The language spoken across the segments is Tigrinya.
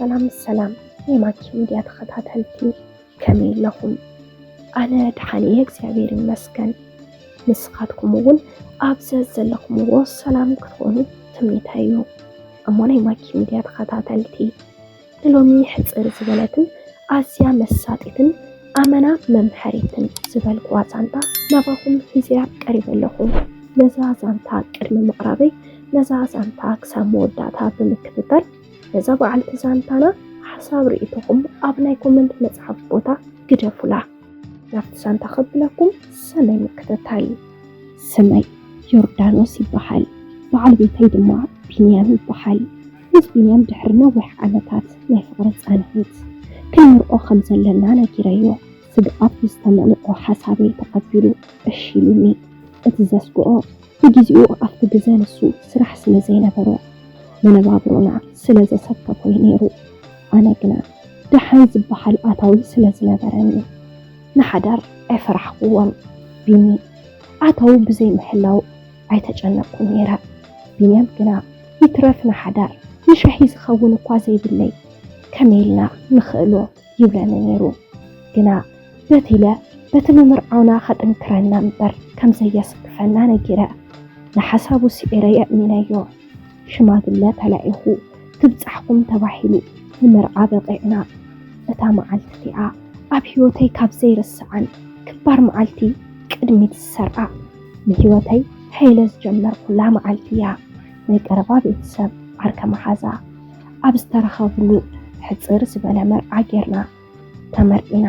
السلام يماكي مديا تخطاتلتي كميل لهم أنا دحاني እግዚአብሔር ይመስገን ንስኻትኩም እውን ኣብዘዝ ዘለኹም ሰላም ክትኾኑ ትምኒተዩ እሞና ይማኪ ሚድያ ተኸታተልቲ ንሎሚ ሕፅር ዝበለትን ኣዝያ መሳጢትን ኣመና መምሐሪትን ዝበልኩ ዛንታ ናባኹም ሂዝያ ቀሪበ ኣለኹ ነዛ ዛንታ ቅድሚ ምቕራበይ ነዛ ዛንታ ክሳብ መወዳእታ ብምክትታል ነዛ በዓልቲ ዛንታና ሓሳብ ርኢትኩም ኣብ ናይ ኮመንት መፅሓፍ ቦታ ግደፉላ ናፍቲ ዛንታ ከብለኩም ሰናይ ምክትታል ስመይ ዮርዳኖስ ይበሃል በዓል ቤተይ ድማ ቢንያም ይበሃል ምስ ቢንያም ድሕሪ ነዊሕ ዓመታት ናይ ፍቕሪ ፃንሒት ክንርኦ ከም ዘለና ነጊረዮ ስግኣት ዝተመልኦ ሓሳበይ ተቐቢሉ እሺ ኢሉኒ እቲ ዘስግኦ ብግዚኡ ኣብቲ ግዜ ንሱ ስራሕ ስለ ዘይነበሮ መነባብሮና ስለ ዘሰከፎ ነይሩ ኣነ ግና ድሓን ዝበሃል ኣታዊ ስለ ዝነበረኒ ንሓዳር ኣይፈራሕክዎም ቢኒ ኣታዊ ብዘይ ምሕላው ኣይተጨነቅኩ ነይረ ቢንያም ግና ይትረፍ ንሓዳር ንሻሒ ዝኸውን እኳ ዘይብለይ ከመይልና ንኽእሎ ይብለኒ ነይሩ ግና በቲለ በቲ ምምርዓውና ኸጥንክረና እምበር ከም ዘየስክፈና ነጊረ ንሓሳቡ ሲዒረ የእሚነዮ ሽማግለ ተላኢኹ ትብፃሕኩም ተባሂሉ ንምርዓ በቂዕና እታ መዓልቲ እቲኣ ኣብ ህይወተይ ካብ ዘይርስዓን ክባር መዓልቲ ቅድሚት ዝሰርዓ ንህይወተይ ሃይለ ዝጀመርኩላ መዓልቲ እያ ናይ ቀረባ ቤተሰብ ዓርከ መሓዛ ኣብ ዝተረኸብሉ ሕፅር ዝበለ መርዓ ጌርና ተመርዒና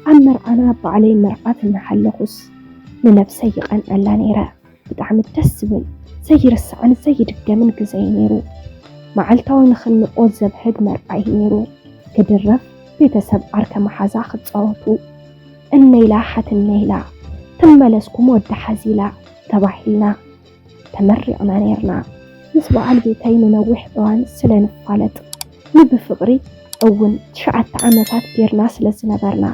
ኣብ መርዓና ባዕለይ መርዓት እናሓለኹስ ንነብሰይ ይቐንዐላ ነይረ ብጣዕሚ ደስ ዝብል ዘይርስዓን ዘይድገምን ግዜ ነይሩ መዓልታዊ ንኽንኦ ዘብህግ መርዓይ ነይሩ ክድረፍ ቤተሰብ ዓርከ መሓዛ ክፃወቱ እነይላ ሓትነይላ ትመለስኩም ወዲ ሓዚላ ተባሂልና ተመሪቕና ነርና ምስ በዓል ቤተይ ንነዊሕ እዋን ስለ ንፋለጥ ንብፍቕሪ እውን 9 ዓመታት ጌርና ስለ ዝነበርና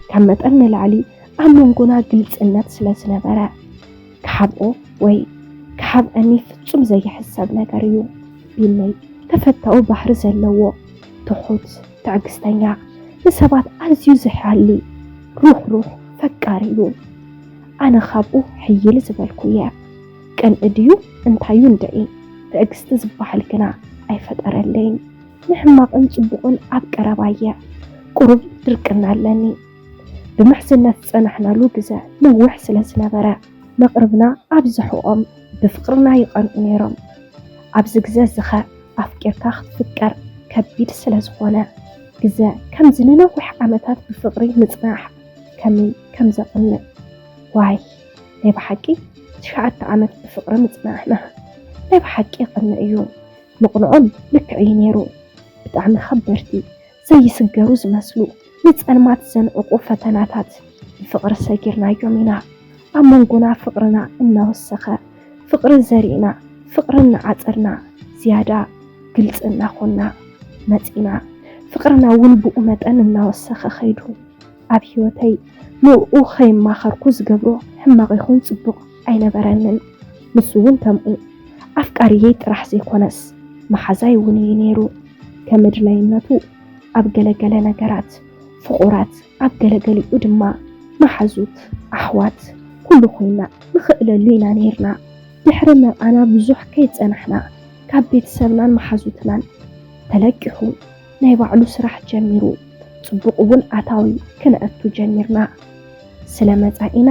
ካብ መጠን ንላዕሊ ኣብ መንጎና ግልፅነት ስለ ዝነበረ ክሓብኦ ወይ ክሓብአኒ ፍጹም ዘይሕሰብ ነገር እዩ ቢነይ ተፈታኡ ባህሪ ዘለዎ ትሑት ትዕግስተኛ ንሰባት ኣዝዩ ዝሓሊ ሩሕ ፈቃሪ እዩ ኣነ ካብኡ ሕይል ዝበልኩ እየ ቅንኢ ድዩ እንታዩ እንደኢ ትዕግስቲ ዝበሃል ግና ኣይፈጠረለይን ንሕማቕን ፅቡቕን ኣብ ቀረባ እየ ቁሩብ ድርቅና ኣለኒ ብምሕዝነት ዝፀናሕናሉ ግዜ ነዊሕ ስለ ዝነበረ መቕርብና ኣብ ዝሕቖም ብፍቕርና ይቐንዑ ነይሮም ኣብዚ ግዜ ዝኸ ኣፍቂርካ ክትፍቀር ከቢድ ስለ ዝኾነ ግዜ ከምዚ ንነዊሕ ዓመታት ብፍቕሪ ምፅናሕ ከመይ ከም ዘቕንዕ ዋይ ናይ ብሓቂ 9 ዓመት ብፍቕሪ ምፅናሕና ናይ ብሓቂ ይቕንዕ እዩ ምቕንዖም ልክዕይ ነይሩ ብጣዕሚ ከበድቲ ዘይስገሩ ዝመስሉ ንፀልማት ዘንዕቑ ፈተናታት ብፍቕሪ ሰጊርናዮም ኢና ኣብ መንጎና ፍቕርና እናወሰኸ ፍቕሪ ዘሪእና ፍቕሪ እናዓፀርና ዝያዳ ግልፂ እናኾና መፂና ፍቕርና እውን ብኡ መጠን እናወሰኸ ኸይዱ ኣብ ህይወተይ ንኡ ኸይማኸርኩ ዝገብሮ ሕማቕ ይኹን ፅቡቕ ኣይነበረንን ንሱ እውን ከምኡ ኣፍቃሪየይ ጥራሕ ዘይኮነስ መሓዛይ እውን እዩ ነይሩ ከመድላይነቱ ኣብ ገለገለ ነገራት ፍቑራት ኣብ ገለገሊኡ ድማ መሓዙት ኣሕዋት ኩሉ ኮይና ንኽእለሉ ኢና ነርና ድሕሪ መርዓና ብዙሕ ከይፀናሕና ካብ ቤተሰብናን መሓዙትናን ተለቂሑ ናይ ባዕሉ ስራሕ ጀሚሩ ፅቡቕ እውን ኣታዊ ክንእቱ ጀሚርና ስለ መፃኢና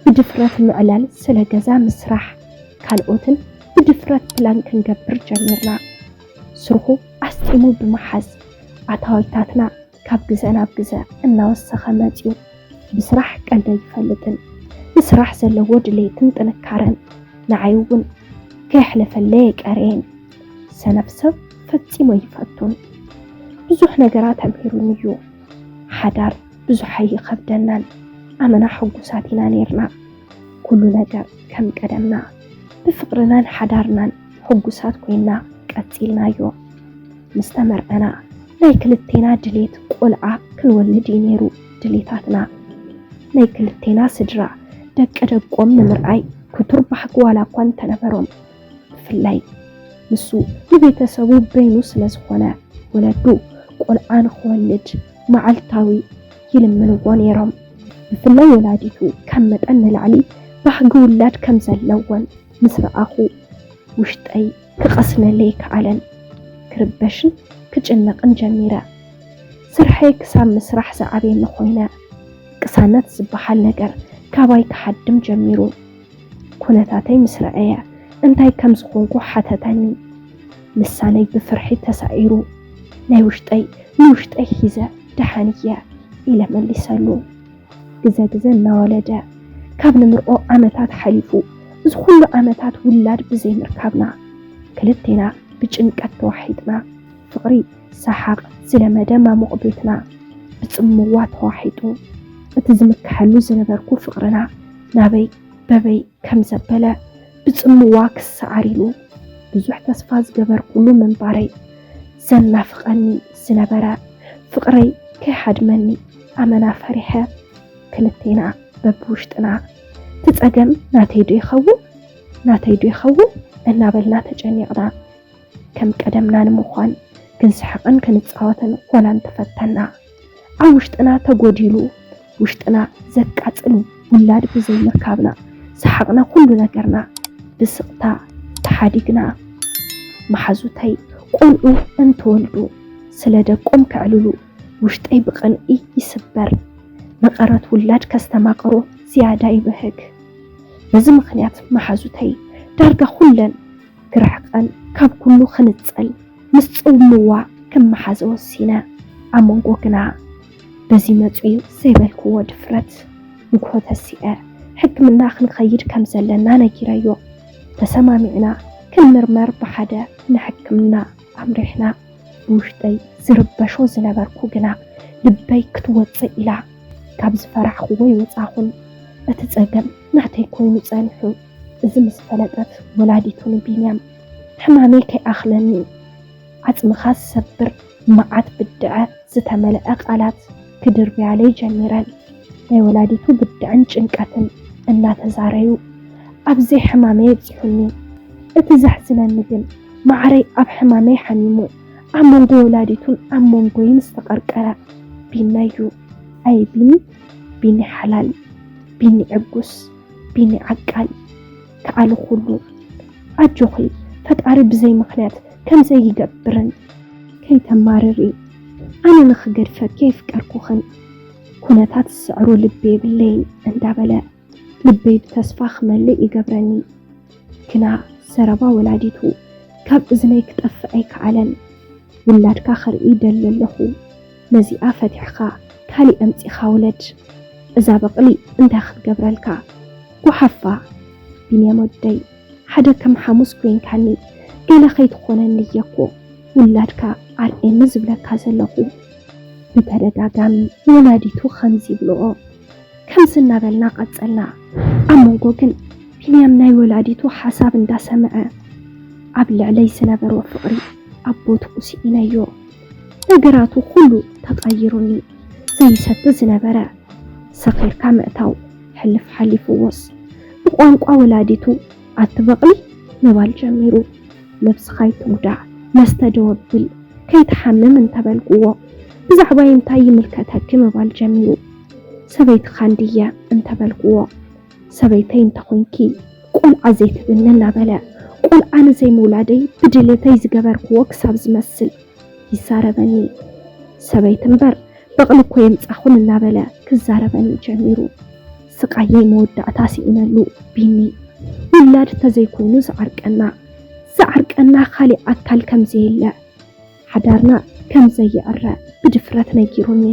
ብድፍረት ምዕላል ስለ ገዛ ምስራሕ ካልኦትን ብድፍረት ፕላን ክንገብር ጀሚርና ስርሑ ኣስጢሙ ብምሓዝ ኣታዊታትና ካብ ግዜ ናብ ግዜ እናወሰኸ መፂኡ ብስራሕ ቀልደ ይፈልጥን ንስራሕ ዘለዎ ድሌትን ጥንካረን ንዓይ እውን ከይሕለፈለይ ቀርየን ሰነፍ ሰብ ፈፂሞ ይፈቱን ብዙሕ ነገራት ኣምሂሩን እዩ ሓዳር ብዙሕ ኣይኸብደናን ኣመና ሕጉሳት ኢና ነርና ኩሉ ነገር ከም ቀደምና ብፍቕርናን ሓዳርናን ሕጉሳት ኮይና ቀፂልናዮ ምስተመርዐና ናይ ክልቴና ድሌት ቆልዓ ክንወልድ እዩ ነይሩ ድሌታትና ናይ ክልቴና ስድራ ደቀ ደቆም ንምርኣይ ክቱር ባህጊ ዋላ እኳ እንተነበሮም ብፍላይ ንሱ ንቤተሰቡ በይኑ ስለ ዝኾነ ወለዱ ቆልዓ ንኽወልድ መዓልታዊ ይልምንዎ ነይሮም። ብፍላይ ወላዲቱ ከም መጠን ንላዕሊ ባህጊ ውላድ ከም ዘለወን ምስ ረኣኹ ውሽጠይ ክቐስነለይ ከኣለን ክርበሽን ክጭነቕን ጀሚረ። ስርሐይ ክሳብ ምስራሕ ዝዓበየኒ ኮይነ ቅሳነት ዝበሃል ነገር ካባይ ክሓድም ጀሚሩ። ኩነታተይ ምስ ረአየ እንታይ ከም ዝኾንኩ ሓተተኒ። ልሳነይ ብፍርሒ ተሳኢሩ ናይ ውሽጠይ ንውሽጠይ ሒዘ ደሓንየ ኢለ መሊሰሉ። ግዘ እናወለደ ካብ ንምርኦ ዓመታት ሓሊፉ እዚ ኩሉ ዓመታት ውላድ ብዘይ ምርካብና ክልቴና ብጭንቀት ተዋሒጥና ፍቕሪ ሰሓቕ ዝለመደ ማሞቕ ቤትና ብፅምዋ ተዋሒጡ እቲ ዝምክሐሉ ዝነበርኩ ፍቕርና ናበይ በበይ ከም ዘበለ ብፅምዋ ክሰዓር ኢሉ ብዙሕ ተስፋ ዝገበርኩሉ ምንባረይ ዘናፍቐኒ ዝነበረ ፍቕረይ ከይሓድመኒ ኣመና ፈሪሐ ክልቴና በብውሽጥና ትፀገም ናተይ ዶ ይኸውን እናበልና ተጨኒቕና ከም ቀደምና ንምዃን ክንስሕቕን ክንፃወትን ኮላን ተፈተና። ኣብ ውሽጥና ተጎዲሉ ውሽጥና ዘቃፅል ውላድ ብዘይ ምርካብና ሰሓቕና ኩሉ ነገርና ብስቕታ ተሓዲግና። መሓዙተይ ቆልዑ እንትወልዱ ስለ ደቆም ክዕልሉ ውሽጠይ ብቕንኢ ይስበር። መቐረት ውላድ ከስተማቕሮ ዝያዳ ይብህግ። በዚ ምኽንያት መሓዙተይ ዳርጋ ኩለን ክርሕቐን ካብ ኩሉ ክንፀል ምስ ፅውምዋ ክመሓዘ ወሲነ። ኣብ መንጎ ግና በዚ መፅኡ ዘይበልክዎ ድፍረት ንግሆ ተሲአ ሕክምና ክንኸይድ ከም ዘለና ነጊረዮ። ተሰማሚዕና ክንምርመር ብሓደ ንሕክምና ኣምሪሕና። ብውሽጠይ ዝርበሾ ዝነበርኩ ግና ልበይ ክትወፅእ ኢላ ካብ ዝፈራሕኽዎ ይወፃኹን እቲ ፀገም ናተይ ኮይኑ ፀኒሑ። እዚ ምስ ፈለጠት ወላዲቱ ንቢንያም ሕማመይ ከይኣኽለኒ ዓፅምኻ ዝሰብር መዓት ብድዐ ዝተመልአ ቃላት ክድርብያለይ ጀሚረን። ናይ ወላዲቱ ብድዕን ጭንቀትን እናተዛረዩ ኣብዘይ ሕማመይ የብፅሑኒ። እቲ ዘሕዝነኒ ግን ማዕረይ ኣብ ሕማመይ ሓሚሙ ኣብ መንጎ ወላዲቱን ኣብ መንጎይን ዝተቐርቀረ ቢና እዩ። ኣይ ቢኒ ሓላል፣ ቢኒ ዕጉስ፣ ቢኒ ዓቃል ከኣሉ ኩሉ ኣጆኺ ፈጣሪ ብዘይ ምኽንያት ከምዘይ ይገብርን ከይተማርሪ ኣነ ንኽገድፈኪ ይፍቀርኩኽን ኩነታት ዝስዕሮ ልቤ የብለይን እንዳበለ ልበይ ብተስፋ ክመልእ ይገብረኒ። ግና ዘረባ ወላዲቱ ካብ እዝነይ ክጠፍእ ኣይከኣለን። ውላድካ ክርኢ ደሊ ኣለኹ፣ ነዚኣ ፈቲሕካ ካሊእ ኣምፂኻ ውለድ። እዛ በቕሊ እንታይ ክትገብረልካ ጓሓፋ ቢንያም ወደይ ሓደ ከም ሓሙስ ኮይንካኒ ገለ ከይትኾነኒ እየኮ ውላድካ ኣርኤኒ ዝብለካ ዘለኹ። ብተደጋጋሚ ወላዲቱ ከምዚ ይብልኦ። ከምዚ እናበልና ቀፀልና። ኣብ መንጎ ግን ቢንያም ናይ ወላዲቱ ሓሳብ እንዳሰምዐ ኣብ ልዕለይ ዝነበሮ ፍቕሪ ኣብ ቦትኡ ስኢነዮ። ነገራቱ ኩሉ ተቐይሩኒ። ዘይሰቲ ዝነበረ ሰኺርካ ምእታው ሕልፍ ሓሊፍዎስ ብቋንቋ ወላዲቱ ኣትበቕሊ ምባል ጀሚሩ። ነብስኻ ይትጉዳእ መስተ ደወብል ከይትሓምም እንተበልክዎ ብዛዕባይ እንታይ ይምልከተኪ ምባል ጀሚሩ። ሰበይትኻ እንድየ እንተበልክዎ ሰበይተይ እንተኮንኪ ቆልዓ ዘይትብኒ እናበለ ቆልዓ ንዘይምውላደይ ብድልተይ ዝገበርክዎ ክሳብ ዝመስል ይዛረበኒ። ሰበይት እምበር በቕሊ እኮ የምፃኹን እናበለ ክዛረበኒ ጀሚሩ። ስቃየይ መወዳእታ ስኢነሉ ቢኒ ውላድ ተዘይኮይኑ ዝዓርቀና ካሊእ ኣካል ከምዘየለ ሓዳርና ከምዘየዕረ ብድፍረት ነጊሩኒ።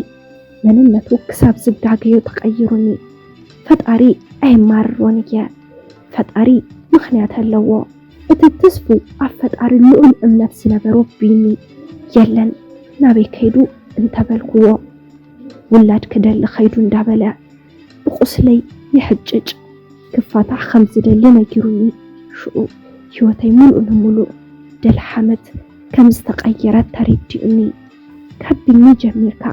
መንነቱ ክሳብ ዝጋገዮ ተቐይሩኒ። ፈጣሪ ኣይማርሮን እየ። ፈጣሪ ምኽንያት ኣለዎ። እቲ ተስፉ ኣብ ፈጣሪ ልዑል እምነት ዝነበሮ ቢኒ የለን ናበይ ከይዱ እንተበልክዎ ውላድ ክደሊ ከይዱ እንዳበለ ብቁስለይ ይሕጭጭ ክፋታሕ ከም ዝደሊ ነጊሩኒ። ሽኡ ህይወተይ ሙሉእ ንሙሉእ ደልሓመት ከም ዝተቐየረት ተረዲኡኒ። ካብ ቢኒ ጀሚርካ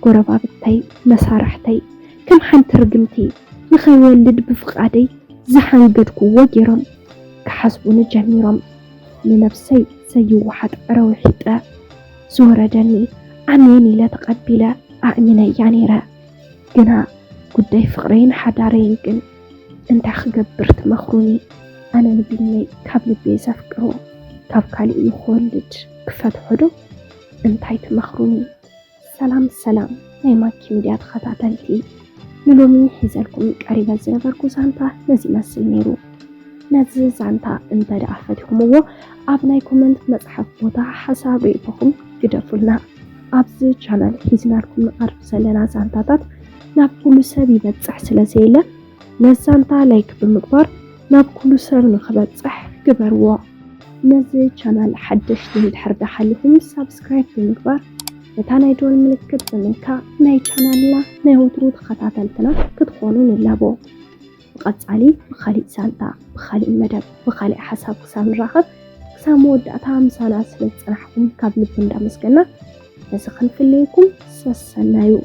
ጎረባብተይ መሳርሕተይ ከም ሓንቲ ርግምቲ ንኸይወልድ ብፍቓደይ ዝሓንገድክዎ ገይሮም ክሓስቡኒ ጀሚሮም። ንነብሰይ ዘይወሓጥ ዕረው ሒጠ ዝወረደኒ عمين إلى تقبل أأمن يانيرا جنا قدي فقرين حدارين جن أنت خجبرت مخروني أنا نبيني كابل بيزا فكرو كاب كالي يخولج كفات حدو أنت هيت مخروني سلام نايماكي مديات خطاتلتي نلومي حزالكم قريبا زنبركو زانتا نزي مسل نيرو نزي زانتا انت دعفتكم هو أبناي كومنت مصحف بوتا حساب ريبكم قدفلنا أبزي چانل حزنالكم نقرب سلنا زانتاتات ناب كل سبي بتصح سلسيلة نزانتا لايك بمقبار ناب كل سب نخبتصح قبروا نزي چانل حدش تحرد حالهم سابسكرايب بمقبار نتانا يدول ملكت بمنكا ناي چانالنا ناي وطرود خطاتلتنا كتخونون اللابو قصالي بخالي سانتا بخالي مدب بخالي حساب كسام راخب كسام ودأتا مسانا سلت صنحكم كابل بندا مسكنا نسخن في الليكم سسنايو